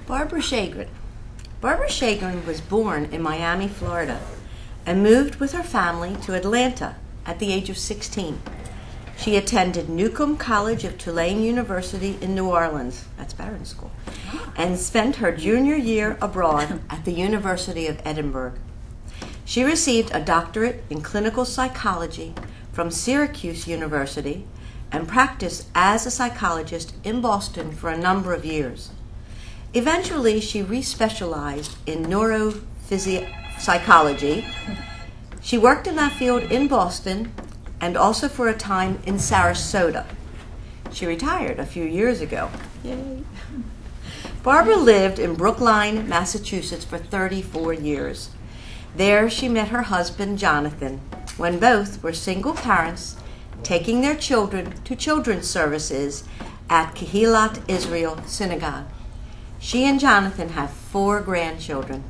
Barbara Shagrin. Barbara Shagrin was born in Miami, Florida, and moved with her family to Atlanta at the age of 16. She attended Newcomb College of Tulane University in New Orleans, that's Barron School, and spent her junior year abroad at the University of Edinburgh. She received a doctorate in clinical psychology from Syracuse University and practiced as a psychologist in Boston for a number of years. Eventually, she respecialized in neuropsychology. She worked in that field in Boston and also for a time in Sarasota. She retired a few years ago. Yay. Barbara lived in Brookline, Massachusetts for 34 years. There she met her husband, Jonathan, when both were single parents taking their children to children's services at Kehillat Israel Synagogue. She and Jonathan have 4 grandchildren.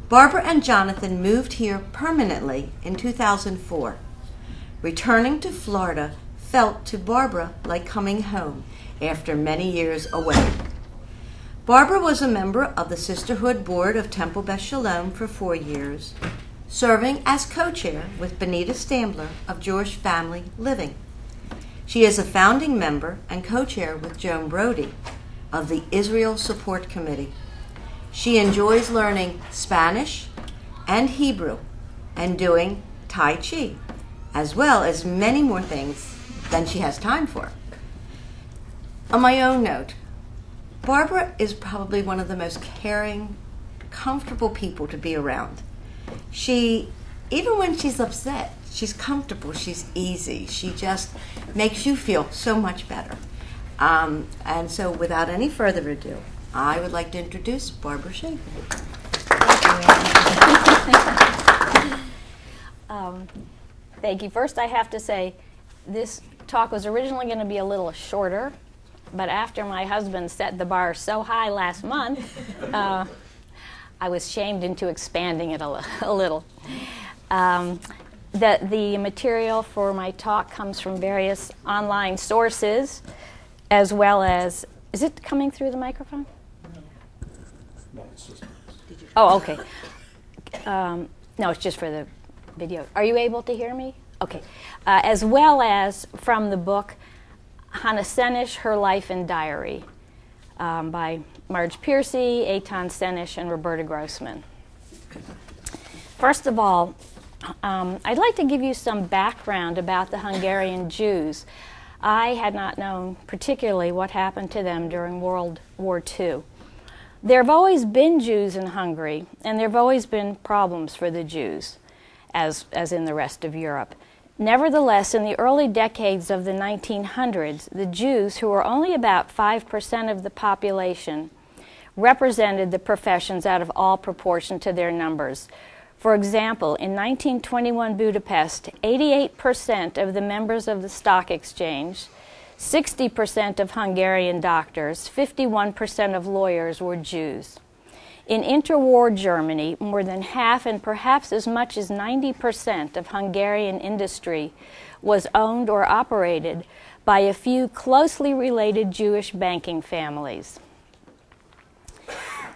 Barbara and Jonathan moved here permanently in 2004. Returning to Florida felt to Barbara like coming home after many years away. Barbara was a member of the Sisterhood Board of Temple Beth Shalom for 4 years, serving as co-chair with Benita Stambler of Jewish Family Living. She is a founding member and co-chair with Joan Brody of the Israel Support Committee. She enjoys learning Spanish and Hebrew and doing Tai Chi, as well as many more things than she has time for. On my own note, Barbara is probably one of the most caring, comfortable people to be around. Even when she's upset, she's comfortable, she's easy. She just makes you feel so much better. And so without any further ado, I would like to introduce Barbara Shagrin. Thank you. First, I have to say, this talk was originally going to be a little shorter, but after my husband set the bar so high last month, I was shamed into expanding it a little. The material for my talk comes from various online sources, as well as, is it coming through the microphone? No, it's just. Oh, okay. No, it's just for the video. Are you able to hear me? Okay. As well as from the book Hannah Senesh, Her Life and Diary, by Marge Piercy, Eitan Senesh, and Roberta Grossman. First of all, I'd like to give you some background about the Hungarian Jews. I had not known particularly what happened to them during World War II. There have always been Jews in Hungary, and there have always been problems for the Jews, as in the rest of Europe. Nevertheless, in the early decades of the 1900s, the Jews, who were only about 5% of the population, represented the professions out of all proportion to their numbers. For example, in 1921 Budapest, 88% of the members of the stock exchange, 60% of Hungarian doctors, 51% of lawyers were Jews. In interwar Germany, more than half and perhaps as much as 90% of Hungarian industry was owned or operated by a few closely related Jewish banking families.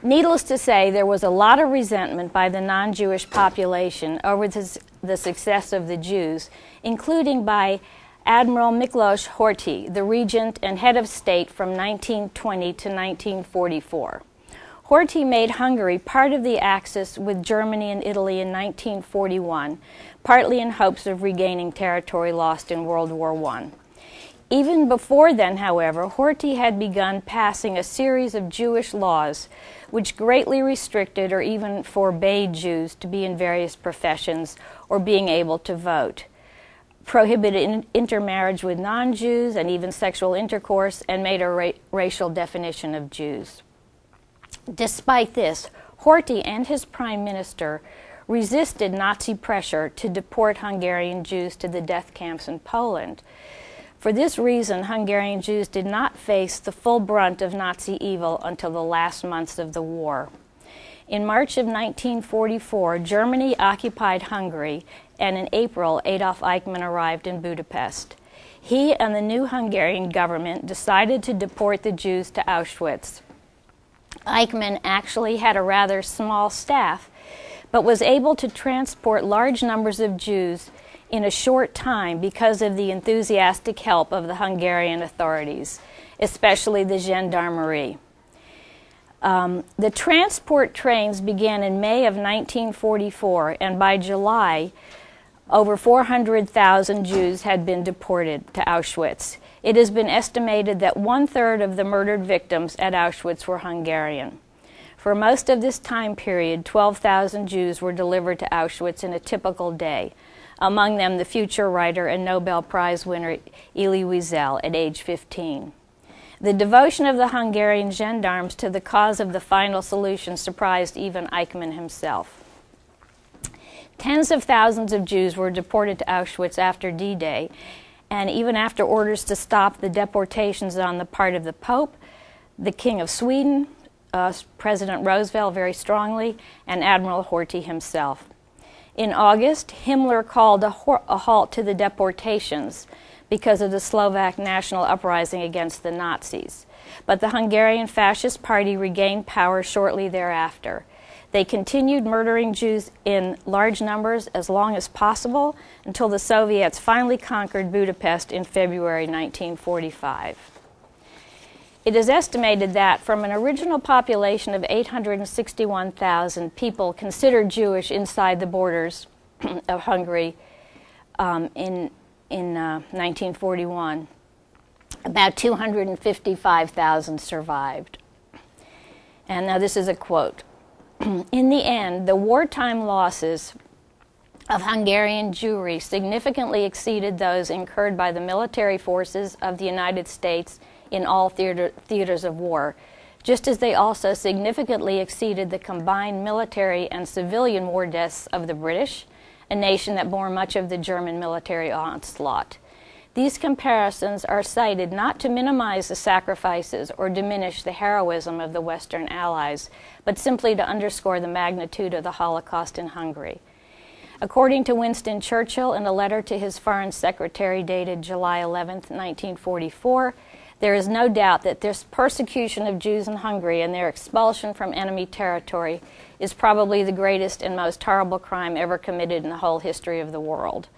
Needless to say, there was a lot of resentment by the non-Jewish population over the success of the Jews, including by Admiral Miklos Horthy, the regent and head of state from 1920 to 1944. Horthy made Hungary part of the Axis with Germany and Italy in 1941, partly in hopes of regaining territory lost in World War I. Even before then, however, Horthy had begun passing a series of Jewish laws which greatly restricted or even forbade Jews to be in various professions or being able to vote, prohibited intermarriage with non-Jews and even sexual intercourse, and made a racial definition of Jews. Despite this, Horthy and his prime minister resisted Nazi pressure to deport Hungarian Jews to the death camps in Poland. For this reason, Hungarian Jews did not face the full brunt of Nazi evil until the last months of the war. In March of 1944, Germany occupied Hungary, and in April, Adolf Eichmann arrived in Budapest. He and the new Hungarian government decided to deport the Jews to Auschwitz. Eichmann actually had a rather small staff, but was able to transport large numbers of Jews in a short time because of the enthusiastic help of the Hungarian authorities, especially the gendarmerie. The transport trains began in May of 1944, and by July, over 400,000 Jews had been deported to Auschwitz. It has been estimated that 1/3 of the murdered victims at Auschwitz were Hungarian. For most of this time period, 12,000 Jews were delivered to Auschwitz in a typical day, among them the future writer and Nobel Prize winner Elie Wiesel at age 15. The devotion of the Hungarian gendarmes to the cause of the final solution surprised even Eichmann himself. Tens of thousands of Jews were deported to Auschwitz after D-Day, and even after orders to stop the deportations on the part of the Pope, the King of Sweden, President Roosevelt very strongly, and Admiral Horthy himself. In August, Himmler called a halt to the deportations because of the Slovak national uprising against the Nazis. But the Hungarian Fascist Party regained power shortly thereafter. They continued murdering Jews in large numbers as long as possible until the Soviets finally conquered Budapest in February 1945. It is estimated that from an original population of 861,000 people considered Jewish inside the borders of Hungary in 1941, about 255,000 survived. And now this is a quote. In the end, the wartime losses of Hungarian Jewry significantly exceeded those incurred by the military forces of the United States in all theaters of war, just as they also significantly exceeded the combined military and civilian war deaths of the British, a nation that bore much of the German military onslaught. These comparisons are cited not to minimize the sacrifices or diminish the heroism of the Western Allies, but simply to underscore the magnitude of the Holocaust in Hungary. According to Winston Churchill in a letter to his Foreign Secretary dated July 11, 1944, there is no doubt that this persecution of Jews in Hungary and their expulsion from enemy territory is probably the greatest and most horrible crime ever committed in the whole history of the world.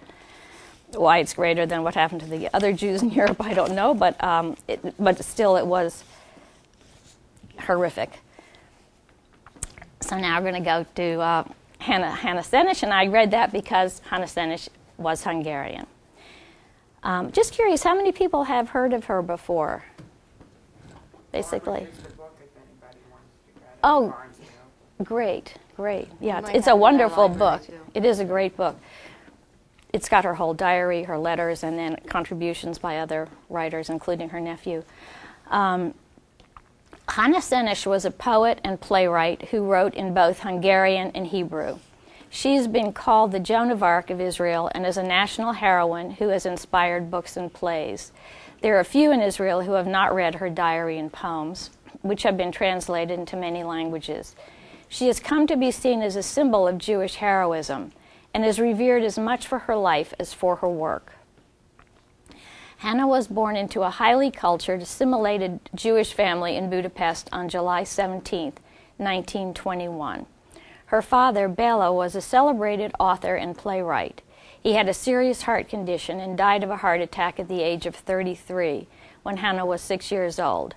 Why it's greater than what happened to the other Jews in Europe, I don't know, but still it was horrific. So now we're going to go to Hannah Senesh, and I read that because Hannah Senesh was Hungarian. Just curious, how many people have heard of her before? Basically. Oh, great. Yeah, it's a wonderful book. It is a great book. It's got her whole diary, her letters, and then contributions by other writers, including her nephew. Hannah Senesh was a poet and playwright who wrote in both Hungarian and Hebrew. She's been called the Joan of Arc of Israel and is a national heroine who has inspired books and plays. There are few in Israel who have not read her diary and poems, which have been translated into many languages. She has come to be seen as a symbol of Jewish heroism and is revered as much for her life as for her work. Hannah was born into a highly cultured, assimilated Jewish family in Budapest on July 17, 1921. Her father, Bela, was a celebrated author and playwright. He had a serious heart condition and died of a heart attack at the age of 33 when Hannah was 6 years old.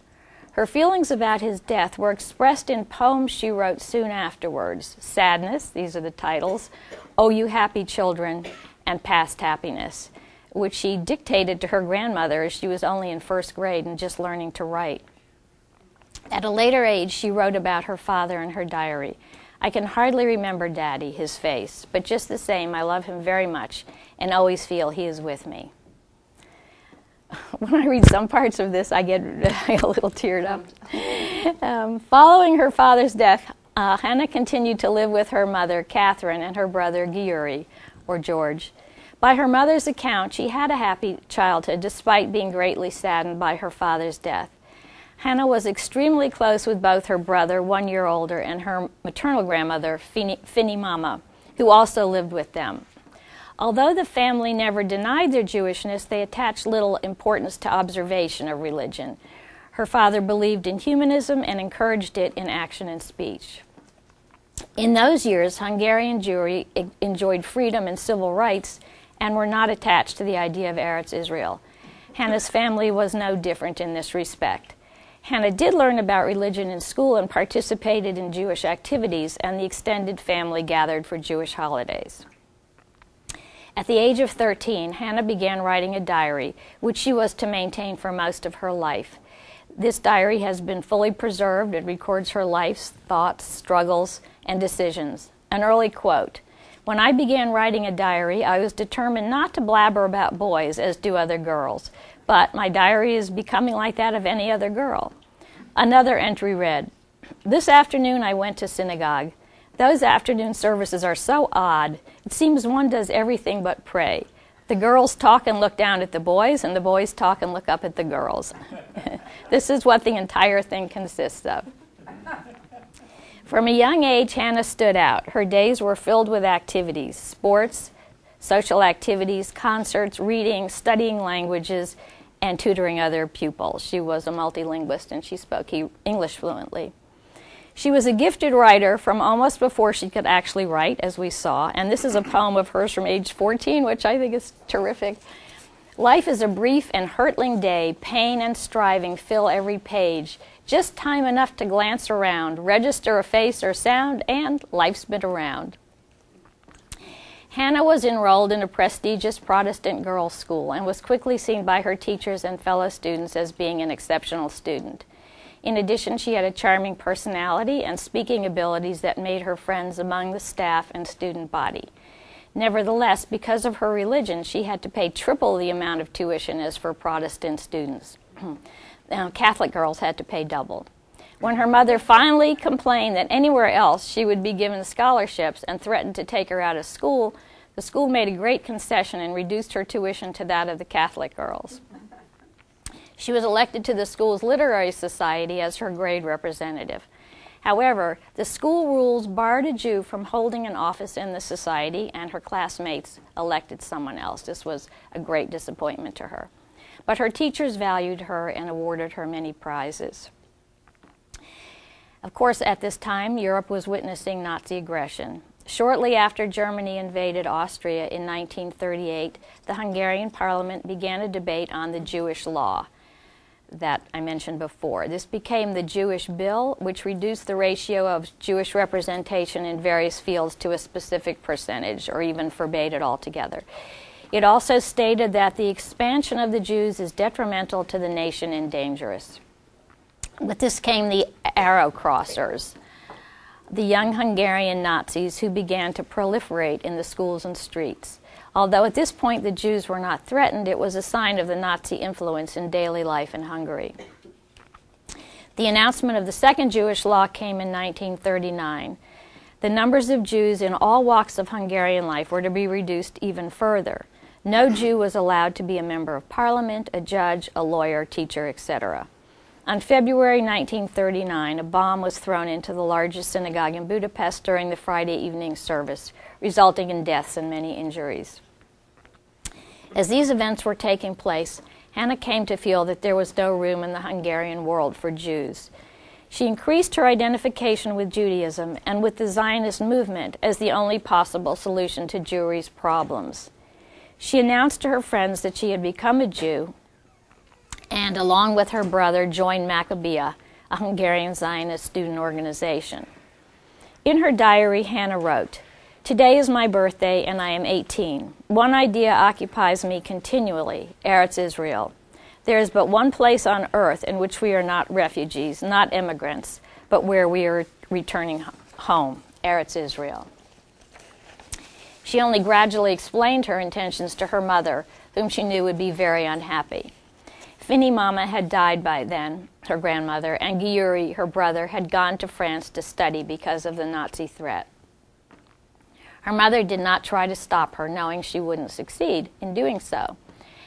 Her feelings about his death were expressed in poems she wrote soon afterwards. Sadness, these are the titles, Oh You Happy Children, and Past Happiness, which she dictated to her grandmother as she was only in first grade and just learning to write. At a later age, she wrote about her father in her diary. I can hardly remember Daddy, his face, but just the same, I love him very much and always feel he is with me. When I read some parts of this, I get a little teared up. Following her father's death, Hannah continued to live with her mother, Catherine, and her brother, Gyuri, or George. By her mother's account, she had a happy childhood despite being greatly saddened by her father's death. Hannah was extremely close with both her brother, 1 year older, and her maternal grandmother, Finny Mama, who also lived with them. Although the family never denied their Jewishness, they attached little importance to observation of religion. Her father believed in humanism and encouraged it in action and speech. In those years, Hungarian Jewry enjoyed freedom and civil rights and were not attached to the idea of Eretz Israel. Hannah's family was no different in this respect. Hannah did learn about religion in school and participated in Jewish activities, and the extended family gathered for Jewish holidays. At the age of 13, Hannah began writing a diary, which she was to maintain for most of her life. This diary has been fully preserved. It records her life's thoughts, struggles, and decisions. An early quote: "When I began writing a diary, I was determined not to blabber about boys as do other girls, but my diary is becoming like that of any other girl." Another entry read, "This afternoon I went to synagogue. Those afternoon services are so odd. It seems one does everything but pray. The girls talk and look down at the boys, and the boys talk and look up at the girls." This is what the entire thing consists of. From a young age, Hannah stood out. Her days were filled with activities: sports, social activities, concerts, reading, studying languages, and tutoring other pupils. She was a multilingualist and she spoke English fluently. She was a gifted writer from almost before she could actually write, as we saw, and this is a poem of hers from age 14, which I think is terrific. "Life is a brief and hurtling day, pain and striving fill every page, just time enough to glance around, register a face or sound, and life's been around." Hannah was enrolled in a prestigious Protestant girls' school and was quickly seen by her teachers and fellow students as being an exceptional student. In addition, she had a charming personality and speaking abilities that made her friends among the staff and student body. Nevertheless, because of her religion, she had to pay triple the amount of tuition as for Protestant students. Catholic girls had to pay double. When her mother finally complained that anywhere else she would be given scholarships and threatened to take her out of school, the school made a great concession and reduced her tuition to that of the Catholic girls. She was elected to the school's literary society as her grade representative. However, the school rules barred a Jew from holding an office in the society, and her classmates elected someone else. This was a great disappointment to her. But her teachers valued her and awarded her many prizes. Of course, at this time, Europe was witnessing Nazi aggression. Shortly after Germany invaded Austria in 1938, the Hungarian parliament began a debate on the Jewish law that I mentioned before. This became the Jewish Bill, which reduced the ratio of Jewish representation in various fields to a specific percentage, or even forbade it altogether. It also stated that the expansion of the Jews is detrimental to the nation and dangerous. With this came the arrow crossers, the young Hungarian Nazis who began to proliferate in the schools and streets. Although at this point the Jews were not threatened, it was a sign of the Nazi influence in daily life in Hungary. The announcement of the second Jewish law came in 1939. The numbers of Jews in all walks of Hungarian life were to be reduced even further. No Jew was allowed to be a member of parliament, a judge, a lawyer, teacher, etc. On February 1939, a bomb was thrown into the largest synagogue in Budapest during the Friday evening service, resulting in deaths and many injuries. As these events were taking place, Hannah came to feel that there was no room in the Hungarian world for Jews. She increased her identification with Judaism and with the Zionist movement as the only possible solution to Jewry's problems. She announced to her friends that she had become a Jew and, along with her brother, joined Maccabeah, a Hungarian Zionist student organization. In her diary, Hannah wrote, "Today is my birthday and I am 18. One idea occupies me continually, Eretz Israel. There is but one place on earth in which we are not refugees, not immigrants, but where we are returning home, Eretz Israel." She only gradually explained her intentions to her mother, whom she knew would be very unhappy. Finny Mama had died by then, her grandmother, and Gyuri, her brother, had gone to France to study because of the Nazi threat. Her mother did not try to stop her, knowing she wouldn't succeed in doing so.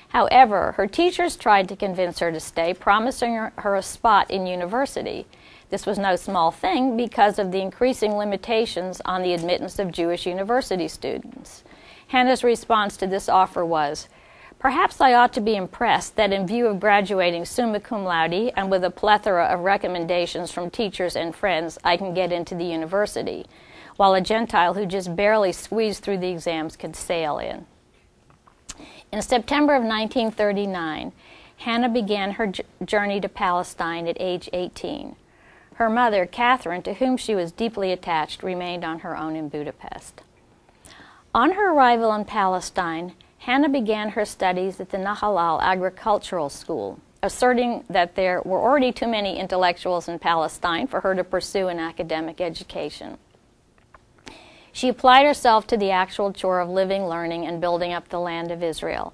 However, her teachers tried to convince her to stay, promising her a spot in university. This was no small thing because of the increasing limitations on the admittance of Jewish university students. Hannah's response to this offer was, Perhaps I ought to be impressed that in view of graduating summa cum laude and with a plethora of recommendations from teachers and friends, I can get into the university, while a Gentile who just barely squeezed through the exams could sail in. In September of 1939, Hannah began her journey to Palestine at age 18. Her mother, Catherine, to whom she was deeply attached, remained on her own in Budapest. On her arrival in Palestine, Hannah began her studies at the Nahalal Agricultural School, asserting that there were already too many intellectuals in Palestine for her to pursue an academic education. She applied herself to the actual chore of living, learning, and building up the land of Israel.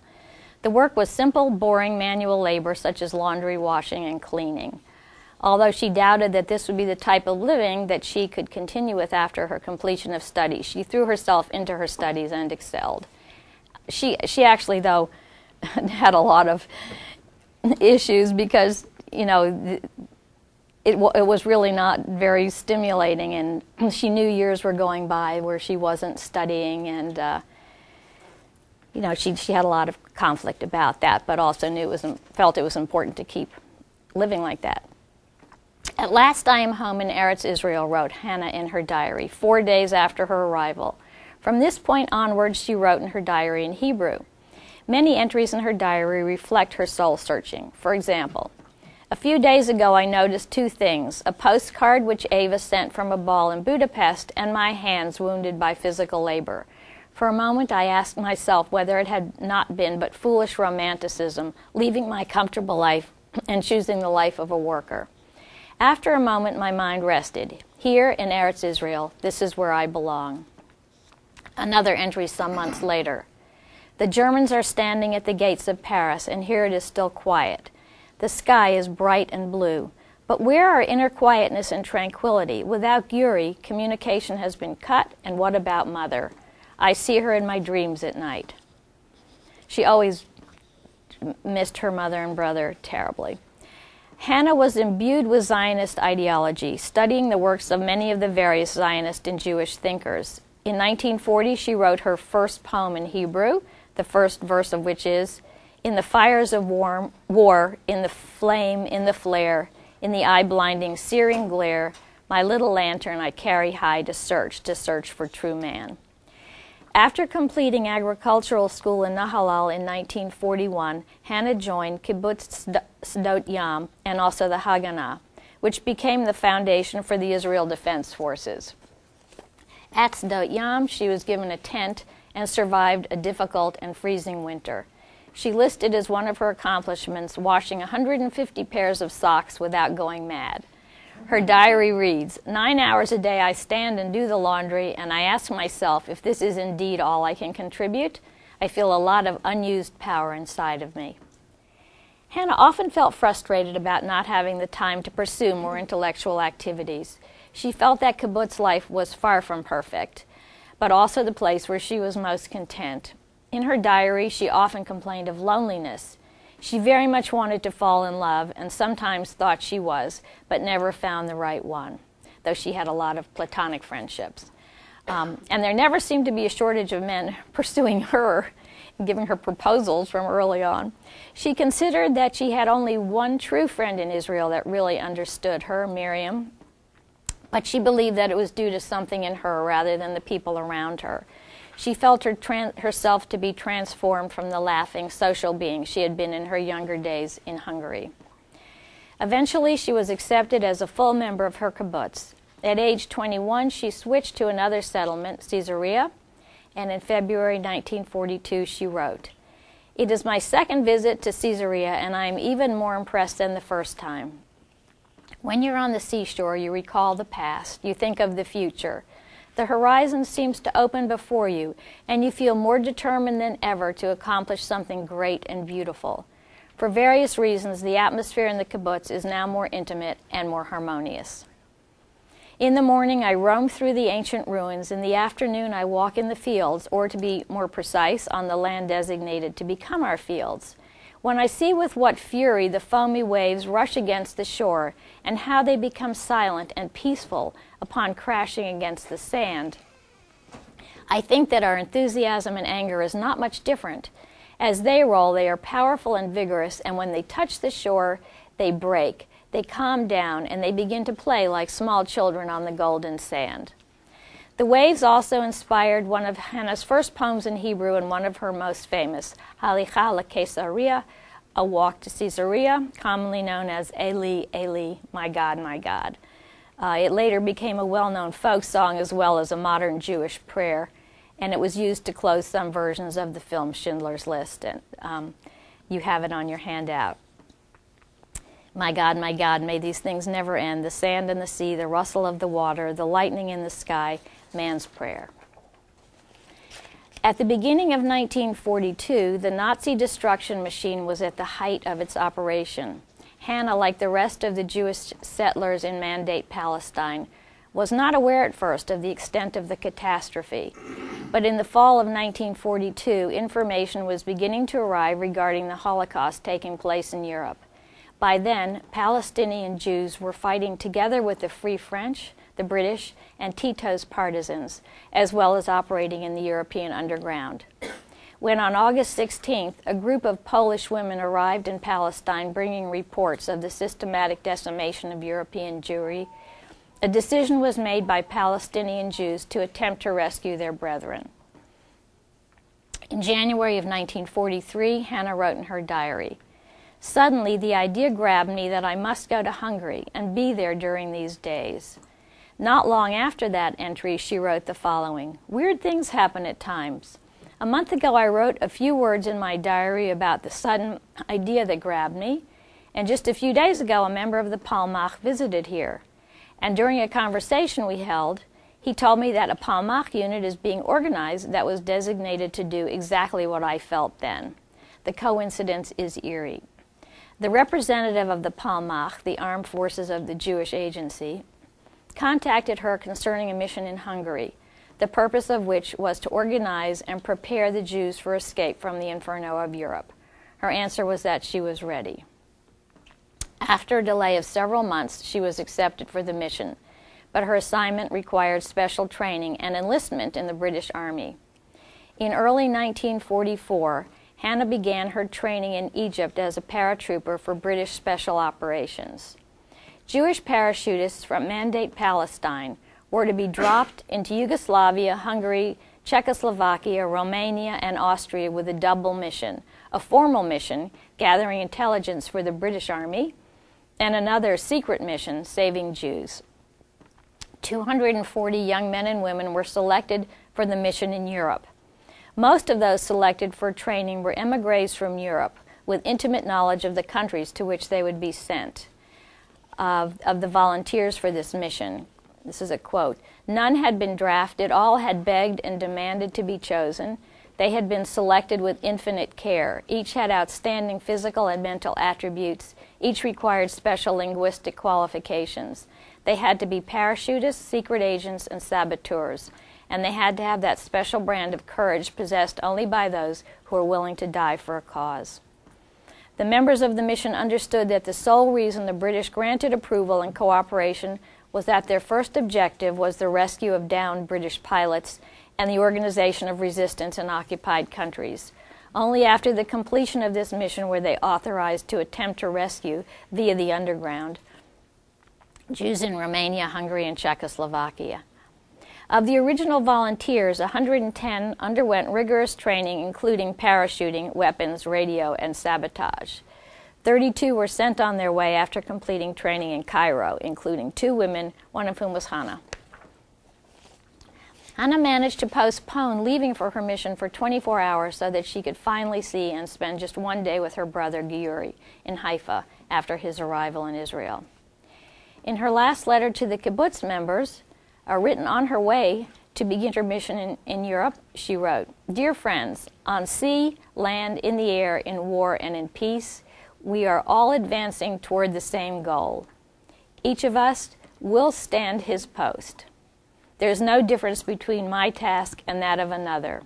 The work was simple, boring manual labor such as laundry, washing, and cleaning. Although she doubted that this would be the type of living that she could continue with after her completion of studies, she threw herself into her studies and excelled. She actually, though, had a lot of issues because, you know, it was really not very stimulating, and she knew years were going by where she wasn't studying, and you know, she had a lot of conflict about that, but also felt it was important to keep living like that. At last I am home in Eretz Israel, wrote Hannah in her diary, 4 days after her arrival. From this point onward, she wrote in her diary in Hebrew. Many entries in her diary reflect her soul-searching. For example, a few days ago I noticed two things, a postcard which Ava sent from a ball in Budapest and my hands wounded by physical labor. For a moment I asked myself whether it had not been but foolish romanticism, leaving my comfortable life and choosing the life of a worker. After a moment my mind rested. Here in Eretz Israel, this is where I belong. Another entry some months later. The Germans are standing at the gates of Paris, and here it is still quiet. The sky is bright and blue. But where are inner quietness and tranquility? Without Guri, communication has been cut, and what about Mother? I see her in my dreams at night. She always missed her mother and brother terribly. Hannah was imbued with Zionist ideology, studying the works of many of the various Zionist and Jewish thinkers. In 1940, she wrote her first poem in Hebrew, the first verse of which is, "In the fires of war, in the flame, in the flare, in the eye-blinding, searing glare, my little lantern I carry high to search for true man." After completing agricultural school in Nahalal in 1941, Hannah joined Kibbutz Sdot Yam and also the Haganah, which became the foundation for the Israel Defense Forces. At Sdot Yam, she was given a tent and survived a difficult and freezing winter. She listed as one of her accomplishments washing 150 pairs of socks without going mad. Her diary reads, 9 hours a day I stand and do the laundry, and I ask myself if this is indeed all I can contribute. I feel a lot of unused power inside of me. Hannah often felt frustrated about not having the time to pursue more intellectual activities. She felt that kibbutz life was far from perfect, but also the place where she was most content. In her diary, she often complained of loneliness. She very much wanted to fall in love and sometimes thought she was, but never found the right one, though she had a lot of platonic friendships. And there never seemed to be a shortage of men pursuing her and giving her proposals from early on. She considered that she had only one true friend in Israel that really understood her, Miriam, but she believed that it was due to something in her rather than the people around her. She felt herself to be transformed from the laughing social being she had been in her younger days in Hungary. Eventually, she was accepted as a full member of her kibbutz. At age 21, she switched to another settlement, Caesarea, and in February 1942, she wrote, "It is my second visit to Caesarea, and I am even more impressed than the first time. When you're on the seashore, you recall the past, you think of the future. The horizon seems to open before you, and you feel more determined than ever to accomplish something great and beautiful. For various reasons, the atmosphere in the kibbutz is now more intimate and more harmonious. In the morning, I roam through the ancient ruins. In the afternoon, I walk in the fields, or to be more precise, on the land designated to become our fields. When I see with what fury the foamy waves rush against the shore, and how they become silent and peaceful upon crashing against the sand, I think that our enthusiasm and anger is not much different. As they roll, they are powerful and vigorous, and when they touch the shore, they break. They calm down, and they begin to play like small children on the golden sand. The waves also inspired one of Hannah's first poems in Hebrew and one of her most famous, Halicha LaCaesarea, A Walk to Caesarea, commonly known as Eli, Eli, My God, My God. It later became a well-known folk song as well as a modern Jewish prayer, and it was used to close some versions of the film Schindler's List, and you have it on your handout. My God, may these things never end, the sand and the sea, the rustle of the water, the lightning in the sky, man's prayer. At the beginning of 1942, the Nazi destruction machine was at the height of its operation. Hannah, like the rest of the Jewish settlers in Mandate Palestine, was not aware at first of the extent of the catastrophe. But in the fall of 1942, information was beginning to arrive regarding the Holocaust taking place in Europe. By then, Palestinian Jews were fighting together with the Free French, the British, and Tito's partisans, as well as operating in the European underground. When on August 16th, a group of Polish women arrived in Palestine bringing reports of the systematic decimation of European Jewry, a decision was made by Palestinian Jews to attempt to rescue their brethren. In January of 1943, Hannah wrote in her diary, "Suddenly the idea grabbed me that I must go to Hungary and be there during these days." Not long after that entry, she wrote the following, "Weird things happen at times. A month ago I wrote a few words in my diary about the sudden idea that grabbed me, and just a few days ago a member of the Palmach visited here. And during a conversation we held, he told me that a Palmach unit is being organized that was designated to do exactly what I felt then. The coincidence is eerie." The representative of the Palmach, the armed forces of the Jewish Agency, contacted her concerning a mission in Hungary, the purpose of which was to organize and prepare the Jews for escape from the inferno of Europe. Her answer was that she was ready. After a delay of several months, she was accepted for the mission, but her assignment required special training and enlistment in the British Army. In early 1944, Hannah began her training in Egypt as a paratrooper for British Special Operations. Jewish parachutists from Mandate Palestine were to be dropped into Yugoslavia, Hungary, Czechoslovakia, Romania, and Austria with a double mission, a formal mission gathering intelligence for the British Army, and another secret mission saving Jews. 240 young men and women were selected for the mission in Europe. Most of those selected for training were émigrés from Europe with intimate knowledge of the countries to which they would be sent. Of the volunteers for this mission, this is a quote, "None had been drafted, all had begged and demanded to be chosen. They had been selected with infinite care. Each had outstanding physical and mental attributes. Each required special linguistic qualifications. They had to be parachutists, secret agents, and saboteurs. And they had to have that special brand of courage possessed only by those who are willing to die for a cause." The members of the mission understood that the sole reason the British granted approval and cooperation was that their first objective was the rescue of downed British pilots and the organization of resistance in occupied countries. Only after the completion of this mission were they authorized to attempt to rescue, via the underground, Jews in Romania, Hungary, and Czechoslovakia. Of the original volunteers, 110 underwent rigorous training, including parachuting, weapons, radio, and sabotage. 32 were sent on their way after completing training in Cairo, including 2 women, one of whom was Hannah. Hannah managed to postpone leaving for her mission for 24 hours so that she could finally see and spend just one day with her brother Giuri in Haifa after his arrival in Israel. In her last letter to the kibbutz members, written on her way to begin her mission in Europe, she wrote, "Dear friends, on sea, land, in the air, in war, and in peace, we are all advancing toward the same goal. Each of us will stand his post. There is no difference between my task and that of another.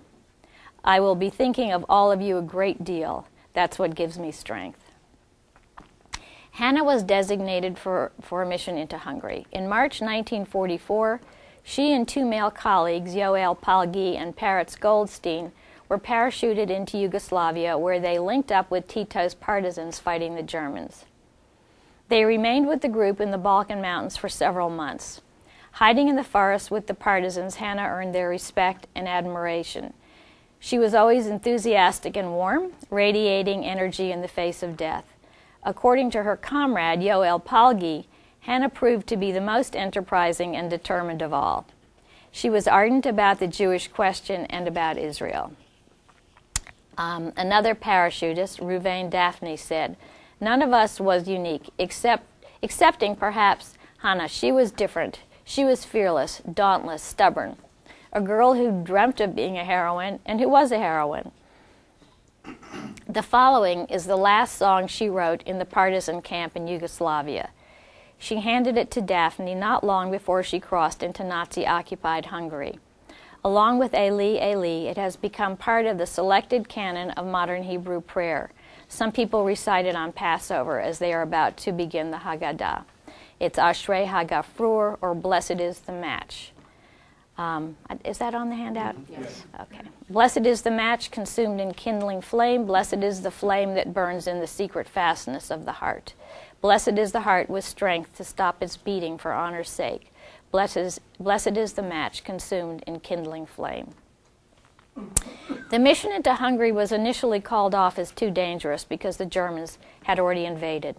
I will be thinking of all of you a great deal. That's what gives me strength." Hannah was designated for a mission into Hungary. In March 1944, she and 2 male colleagues, Yoel Palgi and Peretz Goldstein, were parachuted into Yugoslavia, where they linked up with Tito's partisans fighting the Germans. They remained with the group in the Balkan Mountains for several months. Hiding in the forest with the partisans, Hannah earned their respect and admiration. She was always enthusiastic and warm, radiating energy in the face of death. According to her comrade, Yoel Palgi, Hannah proved to be the most enterprising and determined of all. She was ardent about the Jewish question and about Israel. Another parachutist, Ruvain Daphne, said, "None of us was unique, excepting perhaps Hannah. She was different. She was fearless, dauntless, stubborn. A girl who dreamt of being a heroine and who was a heroine." The following is the last song she wrote in the partisan camp in Yugoslavia. She handed it to Daphne not long before she crossed into Nazi-occupied Hungary. Along with Eli, Eli, it has become part of the selected canon of modern Hebrew prayer. Some people recite it on Passover as they are about to begin the Haggadah. It's Ashrei Hagafrur, or Blessed is the Match. Is that on the handout? Yes. Okay. Blessed is the match consumed in kindling flame. Blessed is the flame that burns in the secret fastness of the heart. Blessed is the heart with strength to stop its beating for honor's sake. Blessed is the match consumed in kindling flame. The mission into Hungary was initially called off as too dangerous because the Germans had already invaded.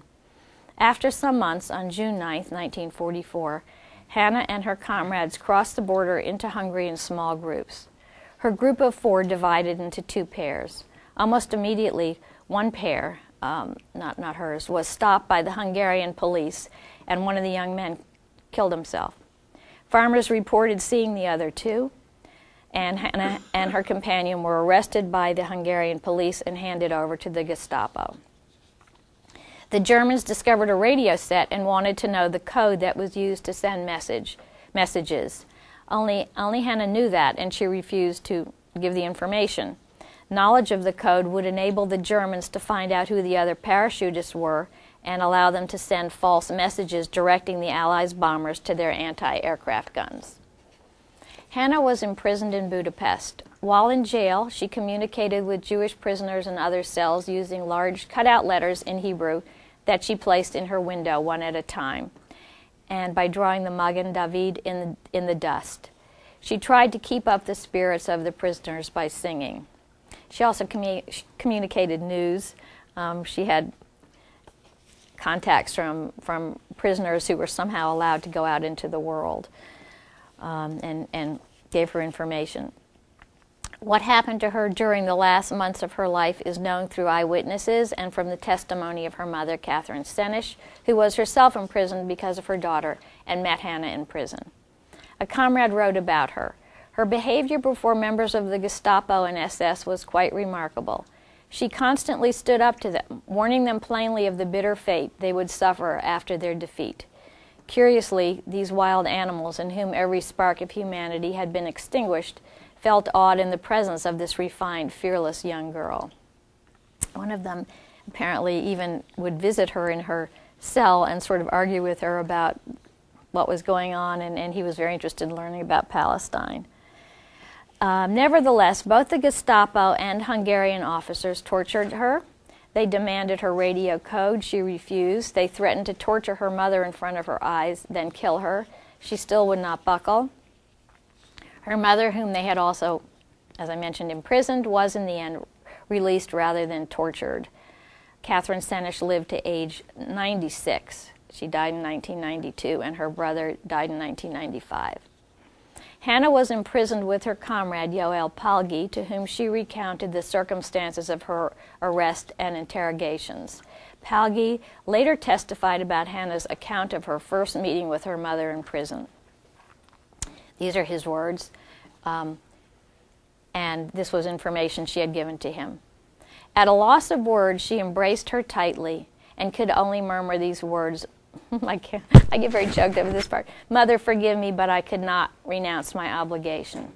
After some months, on June 9, 1944, Hannah and her comrades crossed the border into Hungary in small groups. Her group of 4 divided into 2 pairs. Almost immediately, one pair, not hers, was stopped by the Hungarian police, and one of the young men killed himself. Farmers reported seeing the other 2, and Hannah and her companion were arrested by the Hungarian police and handed over to the Gestapo. The Germans discovered a radio set and wanted to know the code that was used to send messages. Only Hannah knew that, and she refused to give the information. Knowledge of the code would enable the Germans to find out who the other parachutists were and allow them to send false messages directing the Allies' bombers to their anti-aircraft guns. Hannah was imprisoned in Budapest. While in jail, she communicated with Jewish prisoners in other cells using large cutout letters in Hebrew that she placed in her window one at a time, and by drawing the Magen David in the dust. She tried to keep up the spirits of the prisoners by singing. She also communicated news. She had contacts from prisoners who were somehow allowed to go out into the world, and gave her information. What happened to her during the last months of her life is known through eyewitnesses and from the testimony of her mother, Catherine Senesh, who was herself imprisoned because of her daughter and met Hannah in prison. A comrade wrote about her. Her behavior before members of the Gestapo and SS was quite remarkable. She constantly stood up to them, warning them plainly of the bitter fate they would suffer after their defeat. Curiously, these wild animals, in whom every spark of humanity had been extinguished, felt awed in the presence of this refined, fearless young girl. One of them apparently even would visit her in her cell and sort of argue with her about what was going on, and he was very interested in learning about Palestine. Nevertheless, both the Gestapo and Hungarian officers tortured her. They demanded her radio code. She refused. They threatened to torture her mother in front of her eyes, then kill her. She still would not buckle. Her mother, whom they had also, as I mentioned, imprisoned, was in the end released rather than tortured. Catherine Senesh lived to age 96. She died in 1992, and her brother died in 1995. Hannah was imprisoned with her comrade, Yoel Palgi, to whom she recounted the circumstances of her arrest and interrogations. Palgi later testified about Hannah's account of her first meeting with her mother in prison. These are his words, and this was information she had given to him. At a loss of words, she embraced her tightly and could only murmur these words. I get very choked over this part. "Mother, forgive me, but I could not renounce my obligation."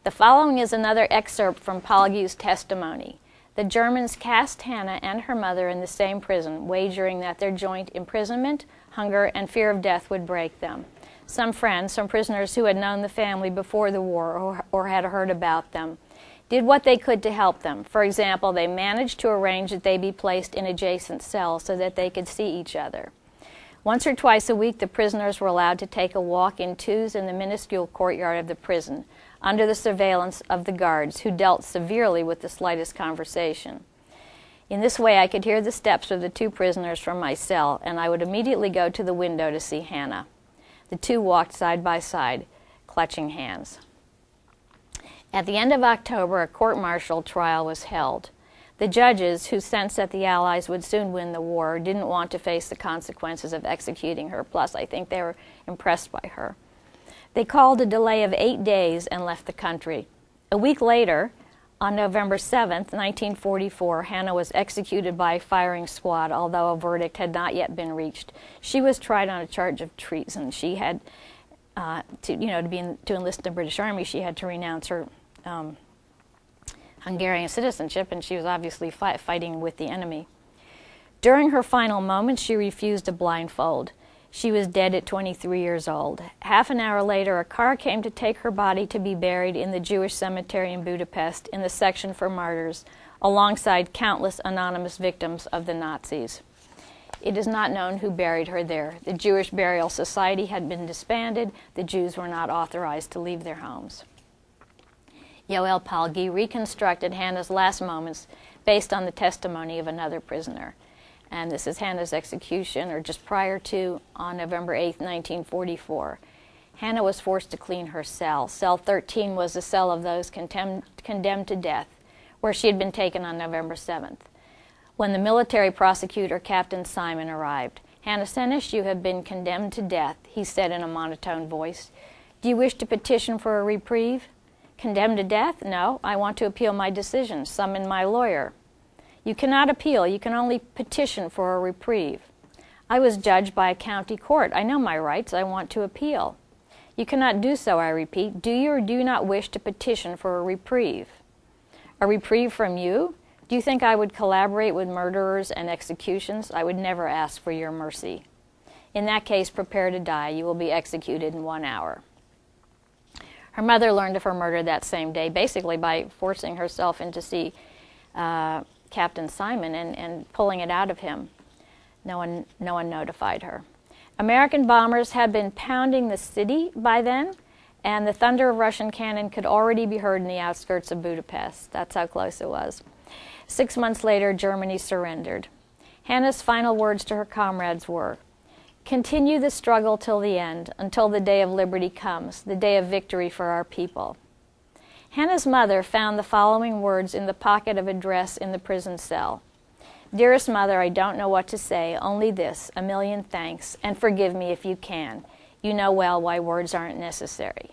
The following is another excerpt from Palgi's testimony. The Germans cast Hannah and her mother in the same prison, wagering that their joint imprisonment, hunger, and fear of death would break them. Some friends, some prisoners who had known the family before the war or had heard about them, did what they could to help them. For example, they managed to arrange that they be placed in adjacent cells so that they could see each other. Once or twice a week, the prisoners were allowed to take a walk in twos in the minuscule courtyard of the prison, under the surveillance of the guards, who dealt severely with the slightest conversation. In this way, I could hear the steps of the two prisoners from my cell, and I would immediately go to the window to see Hannah. The two walked side by side, clutching hands. At the end of October, a court-martial trial was held. The judges, who sensed that the Allies would soon win the war, didn't want to face the consequences of executing her. Plus, I think they were impressed by her. They called a delay of 8 days and left the country. A week later, on November 7th, 1944, Hannah was executed by a firing squad, although a verdict had not yet been reached. She was tried on a charge of treason. She had, to enlist in the British Army, she had to renounce her Hungarian citizenship, and she was obviously fighting with the enemy. During her final moments, she refused a blindfold. She was dead at 23 years old. Half an hour later, a car came to take her body to be buried in the Jewish cemetery in Budapest in the section for martyrs, alongside countless anonymous victims of the Nazis. It is not known who buried her there. The Jewish Burial Society had been disbanded. The Jews were not authorized to leave their homes. Yoel Palgi reconstructed Hannah's last moments based on the testimony of another prisoner. And this is Hannah's execution, or just prior to, on November 8, 1944. Hannah was forced to clean her cell. Cell 13 was the cell of those condemned to death, where she had been taken on November 7th. When the military prosecutor, Captain Simon, arrived, "Hannah Senesh, you have been condemned to death," he said in a monotone voice. "Do you wish to petition for a reprieve?" "Condemned to death? No, I want to appeal my decision. Summon my lawyer." "You cannot appeal. You can only petition for a reprieve." "I was judged by a county court. I know my rights. I want to appeal." "You cannot do so, I repeat. Do you or do you not wish to petition for a reprieve?" "A reprieve from you? Do you think I would collaborate with murderers and executions? I would never ask for your mercy." "In that case, prepare to die. You will be executed in 1 hour." Her mother learned of her murder that same day, basically by forcing herself in to see Captain Simon and pulling it out of him. No one notified her. American bombers had been pounding the city by then, and the thunder of Russian cannon could already be heard in the outskirts of Budapest. That's how close it was. 6 months later, Germany surrendered. Hannah's final words to her comrades were, "Continue the struggle till the end, until the day of liberty comes, the day of victory for our people." Hannah's mother found the following words in the pocket of a dress in the prison cell. "Dearest mother, I don't know what to say, only this, a million thanks, and forgive me if you can. You know well why words aren't necessary."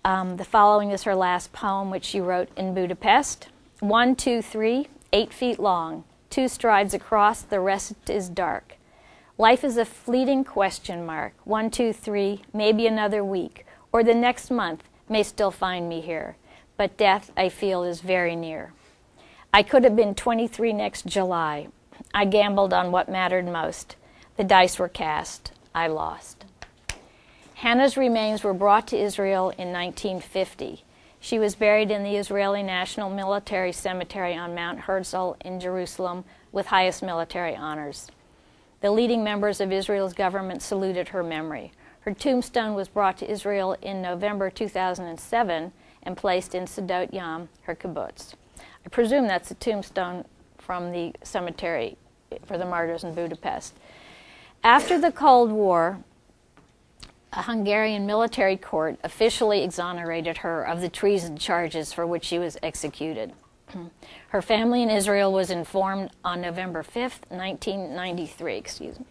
The following is her last poem, which she wrote in Budapest. 1, 2, 3, 8 feet long, 2 strides across, the rest is dark. Life is a fleeting question mark. 1, 2, 3, maybe another week, or the next month may still find me here. But death, I feel, is very near. I could have been 23 next July. I gambled on what mattered most. The dice were cast. I lost. Hannah's remains were brought to Israel in 1950. She was buried in the Israeli National Military Cemetery on Mount Herzl in Jerusalem with highest military honors. The leading members of Israel's government saluted her memory. Her tombstone was brought to Israel in November 2007 and placed in Sdot Yam, her kibbutz. I presume that's a tombstone from the cemetery for the martyrs in Budapest. After the Cold War, a Hungarian military court officially exonerated her of the treason charges for which she was executed. Her family in Israel was informed on November 5th, 1993. Excuse me.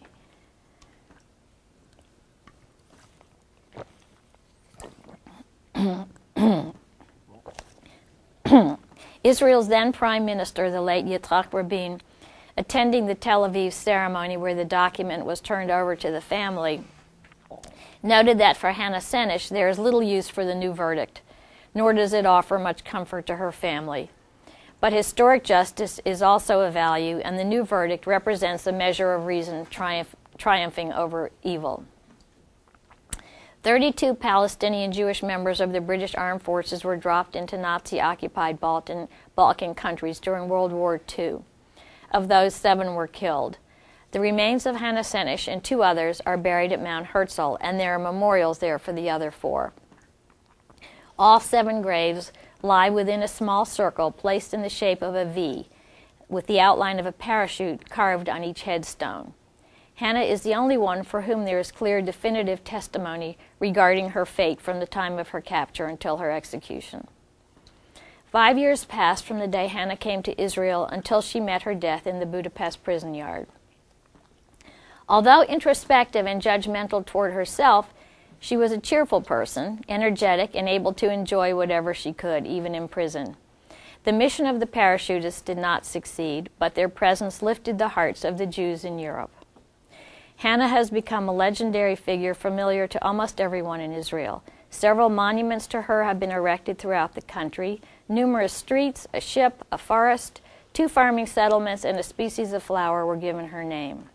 Israel's then Prime Minister, the late Yitzhak Rabin, attending the Tel Aviv ceremony where the document was turned over to the family, noted that for Hannah Senesh there is little use for the new verdict, nor does it offer much comfort to her family. But historic justice is also a value, and the new verdict represents a measure of reason triumphing over evil. 32 Palestinian Jewish members of the British Armed Forces were dropped into Nazi-occupied Balkan countries during World War II. Of those, 7 were killed. The remains of Hannah Senesh and 2 others are buried at Mount Herzl, and there are memorials there for the other 4. All 7 graves lie within a small circle placed in the shape of a V, with the outline of a parachute carved on each headstone. Hannah is the only one for whom there is clear definitive testimony regarding her fate from the time of her capture until her execution. 5 years passed from the day Hannah came to Israel until she met her death in the Budapest prison yard. Although introspective and judgmental toward herself, she was a cheerful person, energetic, and able to enjoy whatever she could, even in prison. The mission of the parachutists did not succeed, but their presence lifted the hearts of the Jews in Europe. Hannah has become a legendary figure familiar to almost everyone in Israel. Several monuments to her have been erected throughout the country. Numerous streets, a ship, a forest, 2 farming settlements, and a species of flower were given her name.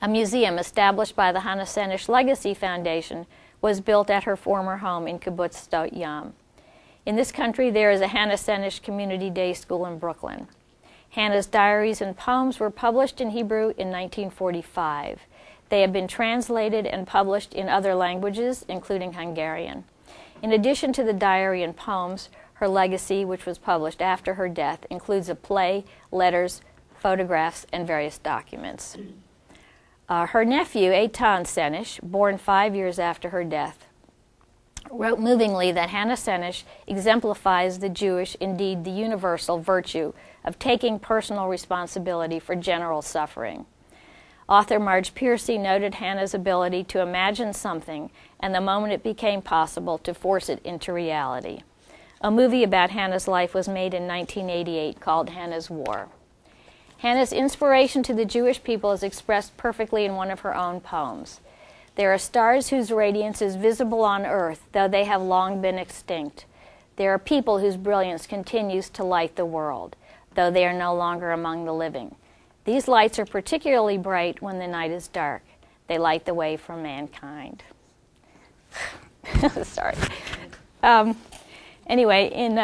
A museum established by the Hannah Senesh Legacy Foundation was built at her former home in Kibbutz Sdot Yam. In this country, there is a Hannah Senesh Community Day School in Brooklyn. Hannah's diaries and poems were published in Hebrew in 1945. They have been translated and published in other languages, including Hungarian. In addition to the diary and poems, her legacy, which was published after her death, includes a play, letters, photographs, and various documents. Her nephew, Eitan Senesh, born 5 years after her death, wrote movingly that Hannah Senesh exemplifies the Jewish, indeed the universal, virtue of taking personal responsibility for general suffering. Author Marge Piercy noted Hannah's ability to imagine something and the moment it became possible to force it into reality. A movie about Hannah's life was made in 1988 called Hannah's War. Hannah's inspiration to the Jewish people is expressed perfectly in one of her own poems. There are stars whose radiance is visible on earth, though they have long been extinct. There are people whose brilliance continues to light the world, though they are no longer among the living. These lights are particularly bright when the night is dark. They light the way for mankind. Sorry. Anyway, in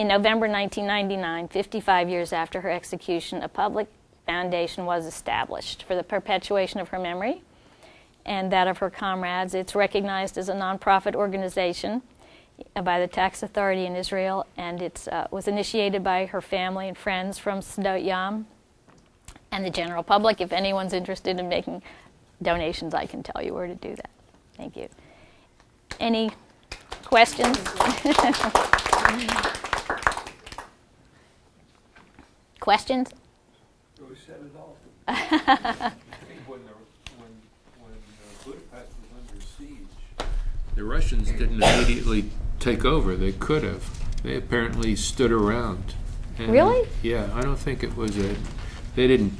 November 1999, 55 years after her execution, a public foundation was established for the perpetuation of her memory and that of her comrades. It's recognized as a nonprofit organization by the tax authority in Israel, and it was initiated by her family and friends from Sdot Yam and the general public. If anyone's interested in making donations, I can tell you where to do that. Thank you. Any questions? Questions? We said it all. I think when Budapest was under siege, the Russians didn't immediately take over. They could have. They apparently stood around. And Really? Yeah, I don't think it was a. They didn't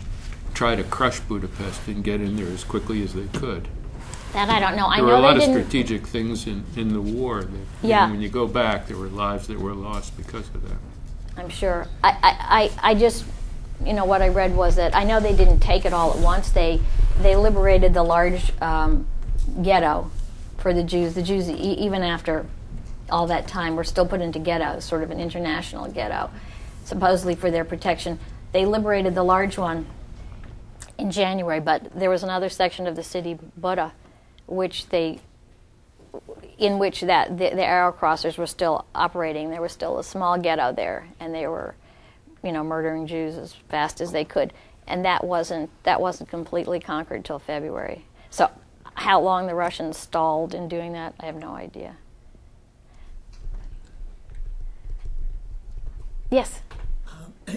try to crush Budapest and get in there as quickly as they could. That I don't know. I There know were a lot they of didn't. strategic things in the war. That, Yeah. When you go back, there were lives that were lost because of that. I'm sure. I just, what I read was that I know they didn't take it all at once. They liberated the large ghetto for the Jews. The Jews, even after all that time, were still put into ghettos, sort of an international ghetto, supposedly for their protection. They liberated the large one in January, but there was another section of the city, Buda, in which the arrow crossers were still operating. There was still a small ghetto there, and they were, murdering Jews as fast as they could. And that wasn't completely conquered till February. So, how long the Russians stalled in doing that, I have no idea. Yes.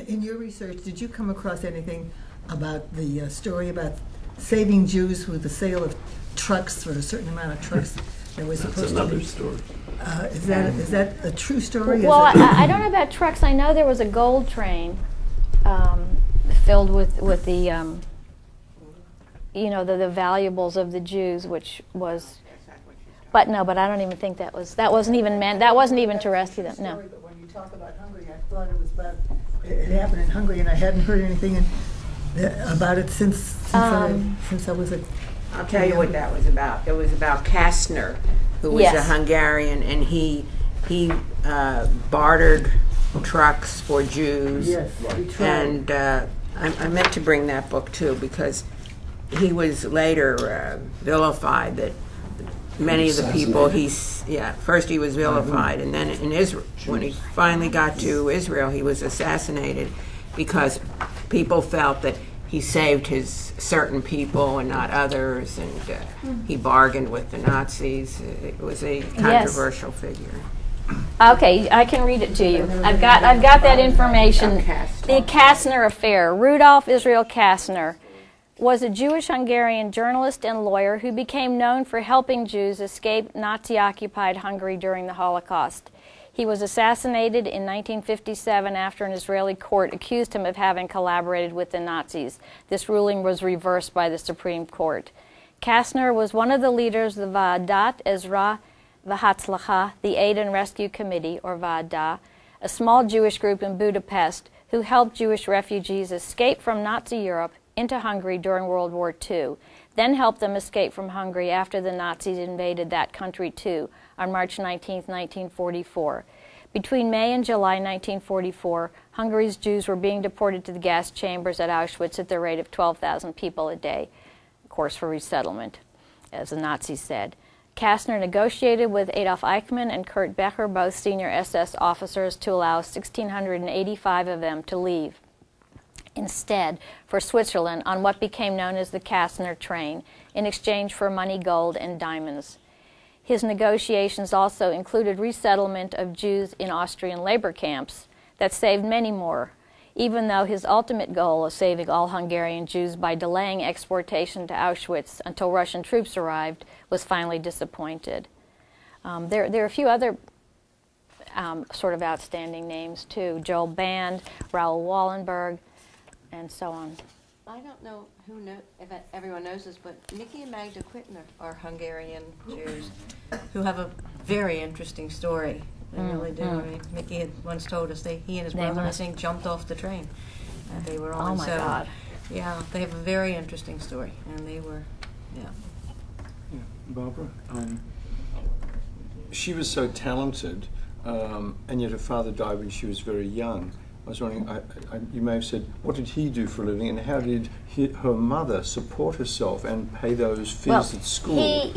In your research, did you come across anything about the story about saving Jews with the sale of trucks for a certain amount of trucks? That was supposed That's to another be. story. Is that a true story? Well, I don't know about trucks. I know there was a gold train filled with the the valuables of the Jews, which was. But I don't even think that wasn't even meant. That wasn't even to rescue them. No. But when you talk about Hungary, I thought it was about it happened in Hungary, and I hadn't heard anything about it since I was a I'll tell you what that was about. It was about Kastner, who was a Hungarian, and he bartered trucks for Jews. Yes, and I meant to bring that book too, because he was later vilified. That many of the people first he was vilified, and then in Israel, when he finally got to Israel, he was assassinated because people felt that he saved his certain people and not others, and he bargained with the Nazis. It was a controversial figure. Okay, I can read it to you. I've got that information. The Kastner affair. Rudolf Israel Kastner was a Jewish-Hungarian journalist and lawyer who became known for helping Jews escape Nazi-occupied Hungary during the Holocaust. He was assassinated in 1957 after an Israeli court accused him of having collaborated with the Nazis. This ruling was reversed by the Supreme Court. Kastner was one of the leaders of the Va'adat Ezra V'Hatzlacha, the Aid and Rescue Committee, or Va'adah, a small Jewish group in Budapest who helped Jewish refugees escape from Nazi Europe into Hungary during World War II, then helped them escape from Hungary after the Nazis invaded that country too, on March 19, 1944. Between May and July 1944, Hungary's Jews were being deported to the gas chambers at Auschwitz at the rate of 12,000 people a day, of course for resettlement, as the Nazis said. Kastner negotiated with Adolf Eichmann and Kurt Becher, both senior SS officers, to allow 1,685 of them to leave instead for Switzerland on what became known as the Kastner train, in exchange for money, gold, and diamonds. His negotiations also included resettlement of Jews in Austrian labor camps that saved many more, even though his ultimate goal of saving all Hungarian Jews by delaying exportation to Auschwitz until Russian troops arrived was finally disappointed. There are a few other sort of outstanding names too: Joel Band, Raoul Wallenberg, and so on. I don't know if everyone knows this, but Nikki and Magda Quittner are Hungarian Jews who have a very interesting story. They really do. I mean, Mickey had once told us he and his brother, I think, jumped off the train that they were on. Oh my God! Yeah, they have a very interesting story, and they were, Barbara, she was so talented, and yet her father died when she was very young. I was wondering, you may have said, what did he do for a living, and how did her mother support herself and pay those fees at school?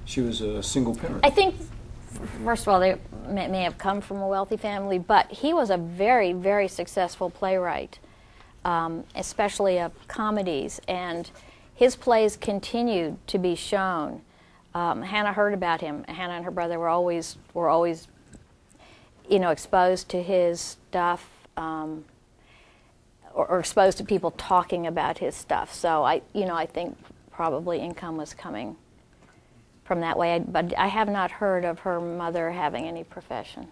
She was a single parent. I think, first of all, they may have come from a wealthy family, but he was a very, very successful playwright, especially of comedies, and his plays continued to be shown. Hannah heard about him. Hannah and her brother were always exposed to his stuff, or exposed to people talking about his stuff. So I think probably income was coming from that way. But I have not heard of her mother having any profession.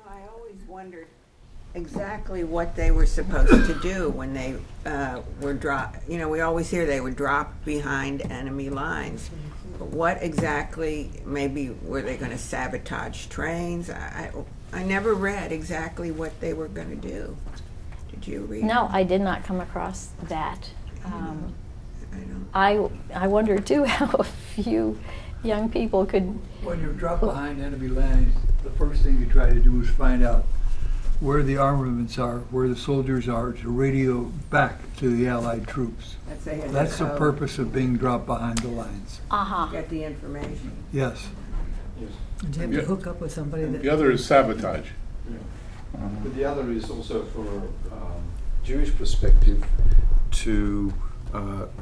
I always wondered exactly what they were supposed to do when they were dropped. We always hear they were dropped behind enemy lines. But what exactly, maybe were they going to sabotage trains? I never read exactly what they were going to do. Did you read? No, I did not come across that. I wonder too how a few young people could. When you're dropped behind enemy lines, the first thing you try to do is find out where the armaments are, where the soldiers are, to radio back to the Allied troops. That's the purpose of being dropped behind the lines. Get the information. Yes. And you have to hook up with somebody that... The other is sabotage. But the other is also from a Jewish perspective, to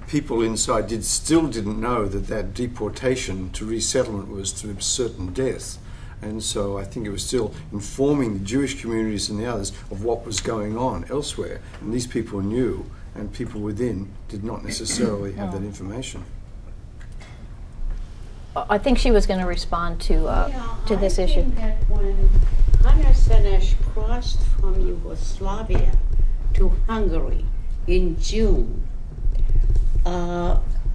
people inside still didn't know that deportation to resettlement was to certain death. And so I think it was still informing the Jewish communities and the others of what was going on elsewhere. And these people knew, and people within did not necessarily have that information. I think she was going to respond to this issue. I think that when Hannah Senesh crossed from Yugoslavia to Hungary in June,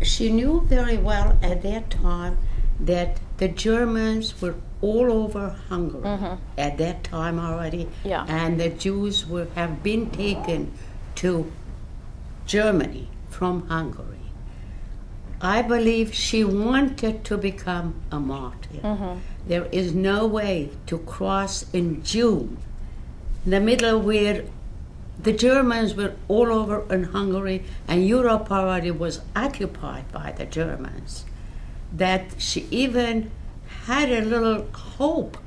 she knew very well at that time that the Germans were all over Hungary at that time already, and the Jews have been taken to Germany from Hungary. I believe she wanted to become a martyr. There is no way to cross in June, in the middle where the Germans were all over in Hungary and Europe already was occupied by the Germans, that she even had a little hope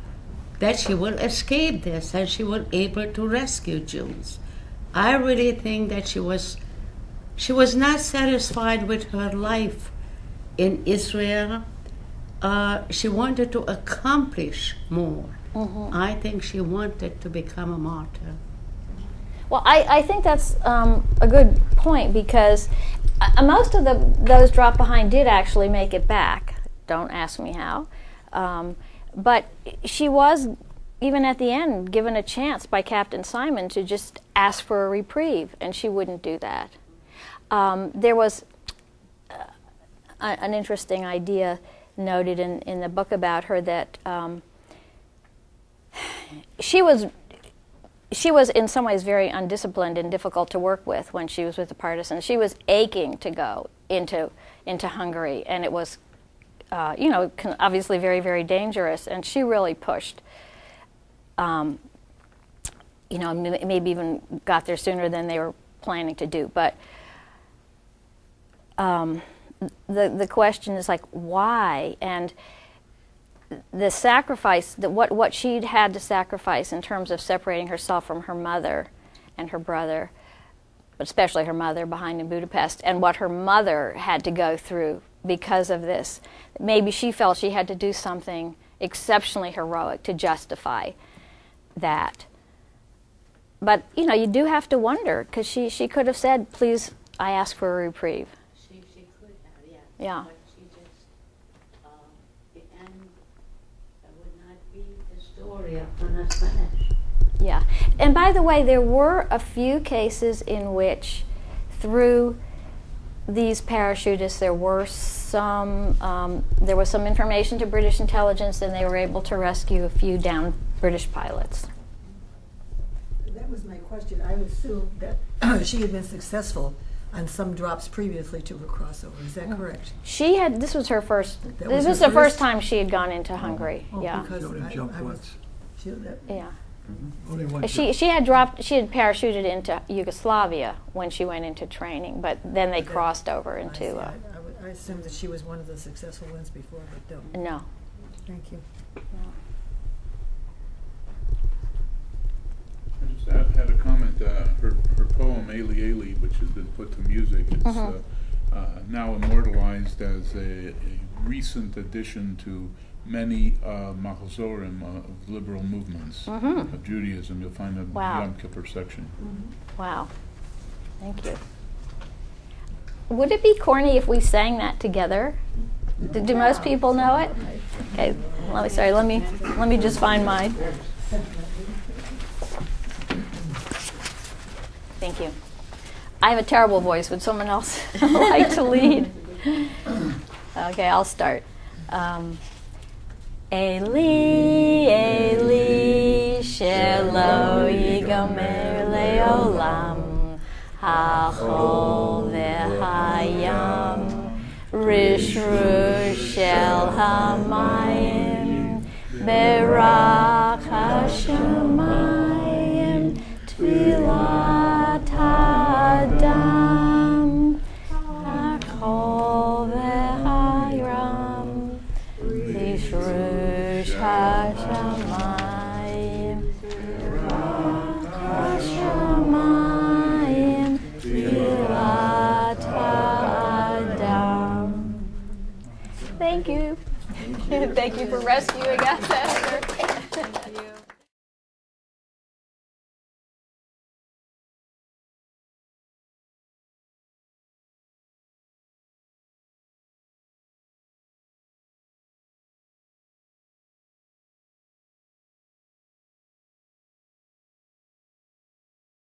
that she will escape this and she will be able to rescue Jews. I really think that she was not satisfied with her life in Israel. She wanted to accomplish more. I think she wanted to become a martyr. Well, I think that's a good point, because most of those dropped behind did actually make it back. Don't ask me how. But she was, even at the end, given a chance by Captain Simon to just ask for a reprieve, and she wouldn't do that. There was an interesting idea noted in the book about her, that she was in some ways very undisciplined and difficult to work with when she was with the partisans. She was aching to go into Hungary, and it was obviously very, very dangerous, and she really pushed. Maybe even got there sooner than they were planning to do. But the question is, like, why? And the sacrifice, what she'd had to sacrifice in terms of separating herself from her mother and her brother, but especially her mother behind in Budapest, and what her mother had to go through because of this. Maybe she felt she had to do something exceptionally heroic to justify that. But, you do have to wonder, because she could have said, please, I ask for a reprieve. She could have, yeah. Yeah. But she just, the end would not be the story of Hannah Senesh. Yeah. And by the way, there were a few cases in which, through these parachutists, there was some information to British intelligence, and they were able to rescue a few downed British pilots. That was my question. I would assume that she had been successful on some drops previously to her crossover. Is that correct? She had. This was her first. This was the first time she had gone into Hungary. Yeah. Because She only jumped once. Yeah. Only one She had parachuted into Yugoslavia when she went into training, but then they crossed over into. I assumed that she was one of the successful ones before, but don't. No. Thank you. No. I just had a comment. Her poem "Ailey Ailey," which has been put to music, is now immortalized as a recent addition to many machazorim of liberal movements of Judaism. You'll find a Yom Kippur section. Wow. Thank you. Would it be corny if we sang that together? Do most people know it? Okay. Let me just find mine. Thank you. I have a terrible voice. Would someone else like to lead? Okay, I'll start. Eli, Eli, shelo yigomer leolam, hachol v'hayam, rishru shel hamayim, berach hashamayim, tfilat hadam, hachol v'hayam, rishru Hashamayim, Hashamayim, Tfilat Adam. Thank you. Thank you for rescuing us, Esther. Thank you.